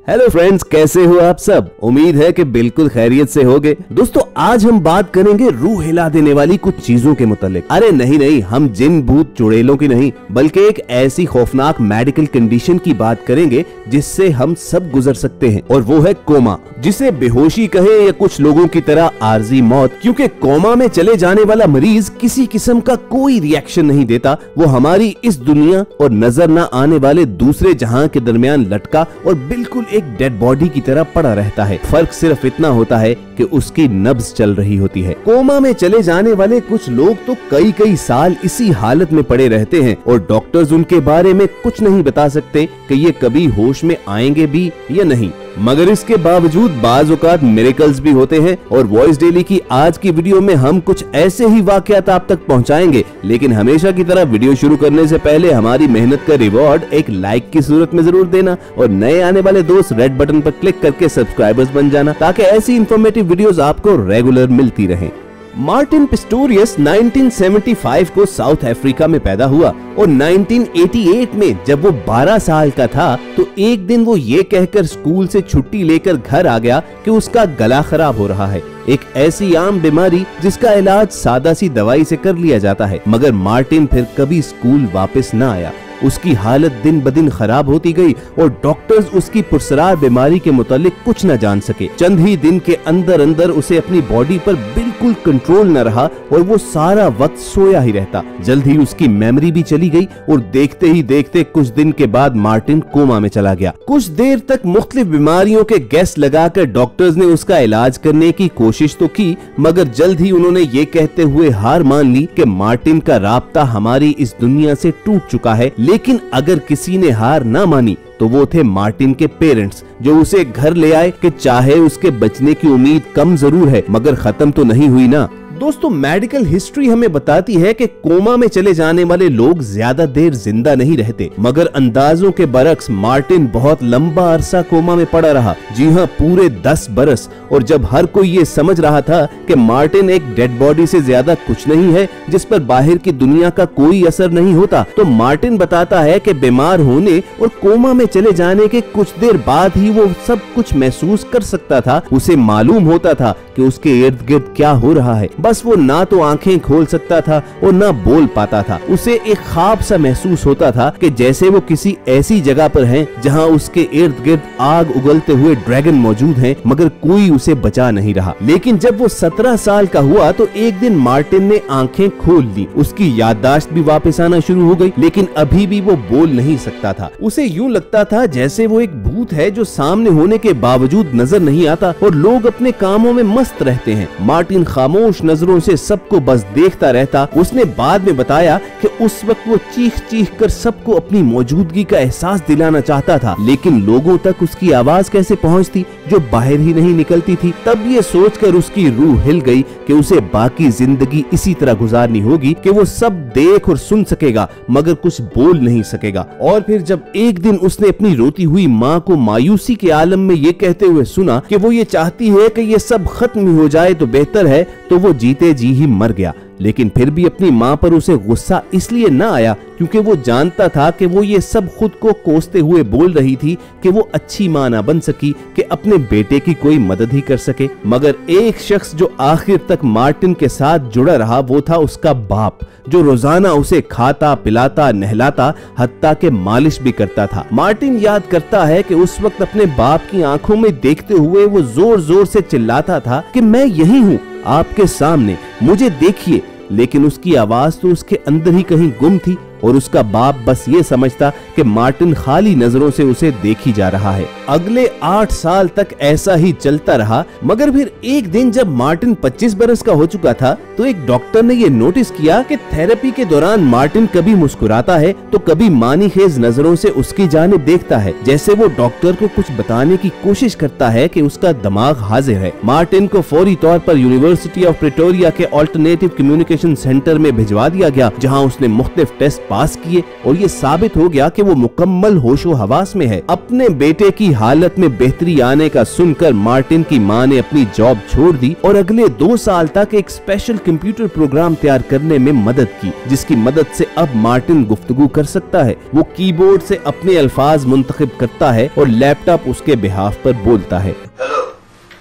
Hello friends, कैसे हो आप सब। उम्मीद है कि बिल्कुल खैरियत से होगे। दोस्तों, आज हम बात करेंगे रूह हिला देने वाली कुछ चीजों के मुतालिक। अरे नहीं, हम जिन भूत चुड़ैलों की नहीं, बल्कि एक ऐसी खौफनाक मेडिकल कंडीशन की बात करेंगे जिससे हम सब गुजर सकते हैं, और वो है कोमा, जिसे बेहोशी कहे या कुछ लोगों की तरह आर्जी मौत। क्योंकि कोमा में चले जाने वाला मरीज किसी किस्म का कोई रिएक्शन नहीं देता। वो हमारी इस दुनिया और नजर न आने वाले दूसरे जहां के दरमियान लटका और बिल्कुल एक डेड बॉडी की तरह पड़ा रहता है। फर्क सिर्फ इतना होता है कि उसकी नब्ज चल रही होती है। कोमा में चले जाने वाले कुछ लोग तो कई साल इसी हालत में पड़े रहते हैं और डॉक्टर्स उनके बारे में कुछ नहीं बता सकते कि ये कभी होश में आएंगे भी या नहीं। मगर इसके बावजूद बाज़ औक़ात मिरेकल्स भी होते हैं, और वॉइस डेली की आज की वीडियो में हम कुछ ऐसे ही वाकयात आप तक पहुंचाएंगे। लेकिन हमेशा की तरह वीडियो शुरू करने से पहले हमारी मेहनत का रिवॉर्ड एक लाइक की सूरत में जरूर देना, और नए आने वाले दोस्त रेड बटन पर क्लिक करके सब्सक्राइबर्स बन जाना, ताकि ऐसी इंफॉर्मेटिव वीडियोस आपको रेगुलर मिलती रहें। मार्टिन पिस्टोरियस 1975 को साउथ अफ्रीका में पैदा हुआ, और 1988 में जब वो 12 साल का था तो एक दिन वो ये कहकर स्कूल से छुट्टी लेकर घर आ गया कि उसका गला खराब हो रहा है। एक ऐसी आम बीमारी जिसका इलाज सादा सी दवाई से कर लिया जाता है। मगर मार्टिन फिर कभी स्कूल वापस न आया। उसकी हालत दिन ब दिन खराब होती गई और डॉक्टर्स उसकी पुरसरार बीमारी के मुतालिक कुछ न जान सके। चंद ही दिन के अंदर अंदर उसे अपनी बॉडी पर बिल्कुल कंट्रोल न रहा और वो सारा वक्त सोया ही रहता। जल्द ही उसकी मेमोरी भी चली गई और देखते ही देखते कुछ दिन के बाद मार्टिन कोमा में चला गया। कुछ देर तक मुख्तलिफ बीमारियों के गेस्ट लगाकर डॉक्टर्स ने उसका इलाज करने की कोशिश तो की, मगर जल्द ही उन्होंने ये कहते हुए हार मान ली कि मार्टिन का राब्ता हमारी इस दुनिया से टूट चुका है। लेकिन अगर किसी ने हार ना मानी तो वो थे मार्टिन के पेरेंट्स, जो उसे घर ले आए कि चाहे उसके बचने की उम्मीद कम जरूर है मगर खत्म तो नहीं हुई ना। दोस्तों, मेडिकल हिस्ट्री हमें बताती है कि कोमा में चले जाने वाले लोग ज्यादा देर जिंदा नहीं रहते, मगर अंदाजों के बरक्स मार्टिन बहुत लंबा अरसा कोमा में पड़ा रहा। जी हाँ, पूरे 10 बरस। और जब हर कोई ये समझ रहा था कि मार्टिन एक डेड बॉडी से ज्यादा कुछ नहीं है जिस पर बाहर की दुनिया का कोई असर नहीं होता, तो मार्टिन बताता है कि बीमार होने और कोमा में चले जाने के कुछ देर बाद ही वो सब कुछ महसूस कर सकता था। उसे मालूम होता था कि उसके इर्द गिर्द क्या हो रहा है। बस वो ना तो आंखें खोल सकता था और ना बोल पाता था। उसे एक ख्वाब सा महसूस होता था कि जैसे वो किसी ऐसी जगह पर है जहां उसके इर्द गिर्द आग उगलते हुए ड्रैगन मौजूद हैं, मगर कोई उसे बचा नहीं रहा। लेकिन जब वो 17 साल का हुआ तो एक दिन मार्टिन ने आंखें खोल ली। उसकी याददाश्त भी वापस आना शुरू हो गई, लेकिन अभी भी वो बोल नहीं सकता था। उसे यूं लगता था जैसे वो एक भूत है जो सामने होने के बावजूद नजर नहीं आता और लोग अपने कामों में मस्त रहते हैं। मार्टिन खामोश नजरों से सबको बस देखता रहता। उसने बाद में बताया कि उस वक्त वो चीख कर सबको अपनी मौजूदगी का एहसास दिलाना चाहता था, लेकिन लोगों तक उसकी आवाज कैसे पहुंचती जो बाहर ही नहीं निकलती थी। तब ये सोचकर उसकी रूह हिल गई कि उसे बाकी जिंदगी इसी तरह गुजारनी होगी कि वो सब देख और सुन सकेगा मगर कुछ बोल नहीं सकेगा। और फिर जब एक दिन उसने अपनी रोती हुई माँ को मायूसी के आलम में ये कहते हुए सुना कि वो ये चाहती है कि ये सब खत्म हो जाए तो बेहतर है, तो वो जीते जी ही मर गया। लेकिन फिर भी अपनी माँ पर उसे गुस्सा इसलिए न आया क्योंकि वो जानता था कि वो ये सब खुद को कोसते हुए बोल रही थी कि वो अच्छी माँ ना बन सकी कि अपने बेटे की कोई मदद ही कर सके। मगर एक शख्स जो आखिर तक मार्टिन के साथ जुड़ा रहा वो था उसका बाप, जो रोजाना उसे खाता पिलाता नहलाता हत्ता के मालिश भी करता था। मार्टिन याद करता है कि उस वक्त अपने बाप की आंखों में देखते हुए वो जोर जोर से चिल्लाता था कि मैं यही हूँ आपके सामने, मुझे देखिए। लेकिन उसकी आवाज तो उसके अंदर ही कहीं गुम थी और उसका बाप बस ये समझता कि मार्टिन खाली नजरों से उसे देखी जा रहा है। अगले 8 साल तक ऐसा ही चलता रहा, मगर फिर एक दिन जब मार्टिन 25 बरस का हो चुका था तो एक डॉक्टर ने ये नोटिस किया कि थेरेपी के दौरान मार्टिन कभी मुस्कुराता है तो कभी मानीखेज नजरों से उसकी जानिब देखता है, जैसे वो डॉक्टर को कुछ बताने की कोशिश करता है कि उसका दिमाग हाजिर है। मार्टिन को फौरी तौर पर यूनिवर्सिटी ऑफ प्रिटोरिया के ऑल्टरनेटिव कम्युनिकेशन सेंटर में भिजवा दिया गया, जहाँ उसने मुख्तलिफ टेस्ट पास किए और ये साबित हो गया कि वो मुकम्मल होशो हवास में है। अपने बेटे की हालत में बेहतरी आने का सुनकर मार्टिन की मां ने अपनी जॉब छोड़ दी और अगले 2 साल तक एक स्पेशल कंप्यूटर प्रोग्राम तैयार करने में मदद की, जिसकी मदद से अब मार्टिन गुफ्तगू कर सकता है। वो कीबोर्ड से अपने अल्फाज मुंतखब करता है और लैपटॉप उसके बिहाफ पर बोलता है। Hello,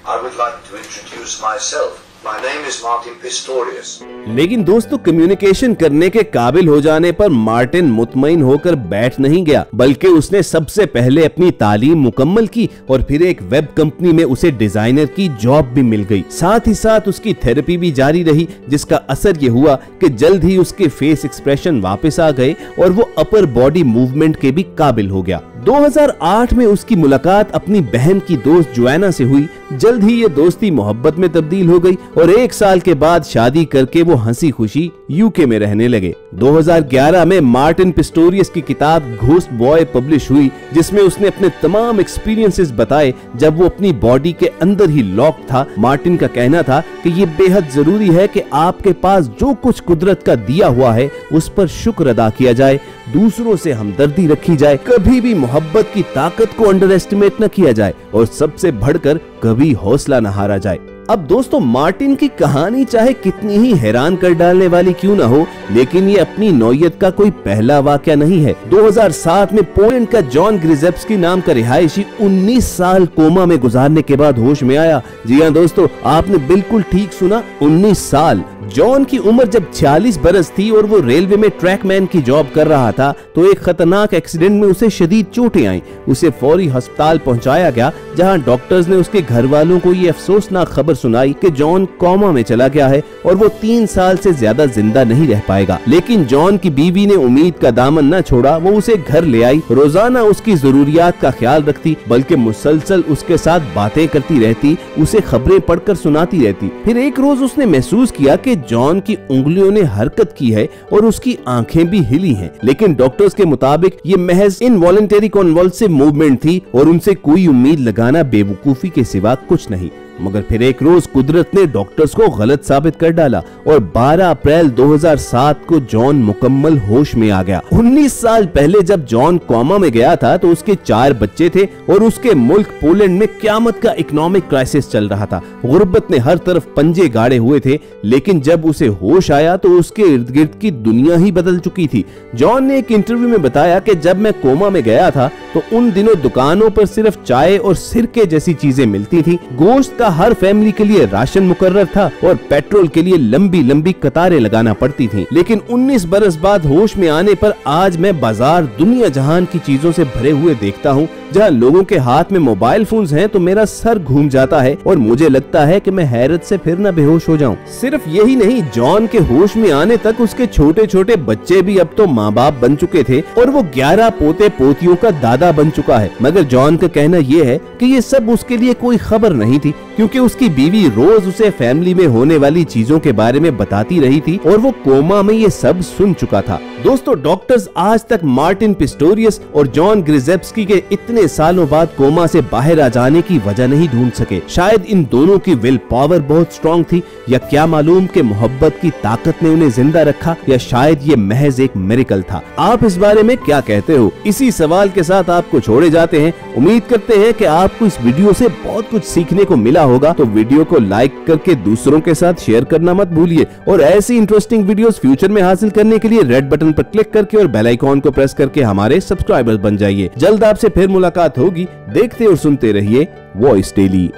I would like to introduce myself. My name is Martin Pistorius. लेकिन दोस्तों, कम्युनिकेशन करने के काबिल हो जाने पर मार्टिन मुतमईन होकर बैठ नहीं गया, बल्कि उसने सबसे पहले अपनी तालीम मुकम्मल की और फिर एक वेब कंपनी में उसे डिजाइनर की जॉब भी मिल गई। साथ ही साथ उसकी थेरेपी भी जारी रही, जिसका असर ये हुआ कि जल्द ही उसके फेस एक्सप्रेशन वापस आ गए और वो अपर बॉडी मूवमेंट के भी काबिल हो गया। 2008 में उसकी मुलाकात अपनी बहन की दोस्त जोआना से हुई। जल्द ही ये दोस्ती मोहब्बत में तब्दील हो गई और 1 साल के बाद शादी करके वो हंसी खुशी यूके में रहने लगे। 2011 में मार्टिन पिस्टोरियस की किताब घोस्ट बॉय पब्लिश हुई, जिसमें उसने अपने तमाम एक्सपीरियंसेस बताए जब वो अपनी बॉडी के अंदर ही लॉक था। मार्टिन का कहना था कि ये बेहद जरूरी है कि आपके पास जो कुछ कुदरत का दिया हुआ है उस पर शुक्र अदा किया जाए, दूसरों से हमदर्दी रखी जाए, कभी भी मोहब्बत की ताकत को अंडर एस्टिमेट न किया जाए और सबसे बढ़कर कभी हौसला न हारा जाए। अब दोस्तों, मार्टिन की कहानी चाहे कितनी ही हैरान कर डालने वाली क्यों न हो, लेकिन ये अपनी नौयत का कोई पहला वाकया नहीं है। 2007 में पोलैंड का जॉन ग्रिजेप्स्की नाम का रिहायशी 19 साल कोमा में गुजारने के बाद होश में आया। जी हाँ दोस्तों, आपने बिल्कुल ठीक सुना, 19 साल। जॉन की उम्र जब 46 बरस थी और वो रेलवे में ट्रैकमैन की जॉब कर रहा था तो एक खतरनाक एक्सीडेंट में उसे शदीद चोटें आईं। उसे फौरी अस्पताल पहुंचाया गया, जहां डॉक्टर्स ने उसके घर वालों को ये अफसोसनाक खबर सुनाई कि जॉन कोमा में चला गया है और वो 3 साल से ज्यादा जिंदा नहीं रह पाएगा। लेकिन जॉन की बीवी ने उम्मीद का दामन न छोड़ा। वो उसे घर ले आई, रोजाना उसकी जरूरियात का ख्याल रखती, बल्कि मुसलसल उसके साथ बातें करती रहती, उसे खबरें पढ़कर सुनाती रहती। फिर एक रोज उसने महसूस किया कि जॉन की उंगलियों ने हरकत की है और उसकी आंखें भी हिली हैं, लेकिन डॉक्टर्स के मुताबिक ये महज इनवॉलंटरी कन्वल्सिव मूवमेंट थी और उनसे कोई उम्मीद लगाना बेवकूफी के सिवा कुछ नहीं। मगर फिर एक रोज कुदरत ने डॉक्टर्स को गलत साबित कर डाला और 12 अप्रैल 2007 को जॉन मुकम्मल होश में आ गया। 19 साल पहले जब जॉन कोमा में गया था तो उसके 4 बच्चे थे और उसके मुल्क पोलैंड में क्यामत का इकोनॉमिक क्राइसिस चल रहा था। गुर्बत ने हर तरफ पंजे गाड़े हुए थे, लेकिन जब उसे होश आया तो उसके इर्द गिर्द की दुनिया ही बदल चुकी थी। जॉन ने एक इंटरव्यू में बताया कि जब मैं कोमा में गया था तो उन दिनों दुकानों पर सिर्फ चाय और सिरके जैसी चीजें मिलती थी। गोश्त का हर फैमिली के लिए राशन मुकर्रर था और पेट्रोल के लिए लंबी लंबी कतारें लगाना पड़ती थी। लेकिन 19 बरस बाद होश में आने पर आज मैं बाजार दुनिया जहान की चीजों से भरे हुए देखता हूँ। जहाँ लोगों के हाथ में मोबाइल फोन्स हैं तो मेरा सर घूम जाता है और मुझे लगता है कि मैं हैरत से फिर न बेहोश हो जाऊं। सिर्फ यही नहीं, जॉन के होश में आने तक उसके छोटे छोटे बच्चे भी अब तो माँ बाप बन चुके थे और वो 11 पोते पोतियों का दादा बन चुका है। मगर जॉन का कहना ये है कि ये सब उसके लिए कोई खबर नहीं थी, क्योंकि उसकी बीवी रोज उसे फैमिली में होने वाली चीजों के बारे में बताती रही थी और वो कोमा में ये सब सुन चुका था। दोस्तों, डॉक्टर्स आज तक मार्टिन पिस्टोरियस और जॉन ग्रिजेप्स्की के इतने सालों बाद कोमा से बाहर आ जाने की वजह नहीं ढूंढ सके। शायद इन दोनों की विल पावर बहुत स्ट्रॉन्ग थी, या क्या मालूम कि मोहब्बत की ताकत ने उन्हें जिंदा रखा, या शायद ये महज एक मिरेकल था। आप इस बारे में क्या कहते हो? इसी सवाल के साथ आपको छोड़े जाते हैं। उम्मीद करते हैं कि आपको इस वीडियो से बहुत कुछ सीखने को मिला होगा, तो वीडियो को लाइक करके दूसरों के साथ शेयर करना मत भूलिए और ऐसी इंटरेस्टिंग वीडियोस फ्यूचर में हासिल करने के लिए रेड बटन पर क्लिक करके और बेल आइकॉन को प्रेस करके हमारे सब्सक्राइबर्स बन जाइए। जल्द आपसे फिर मुलाकात होगी। देखते और सुनते रहिए वॉइस डेली।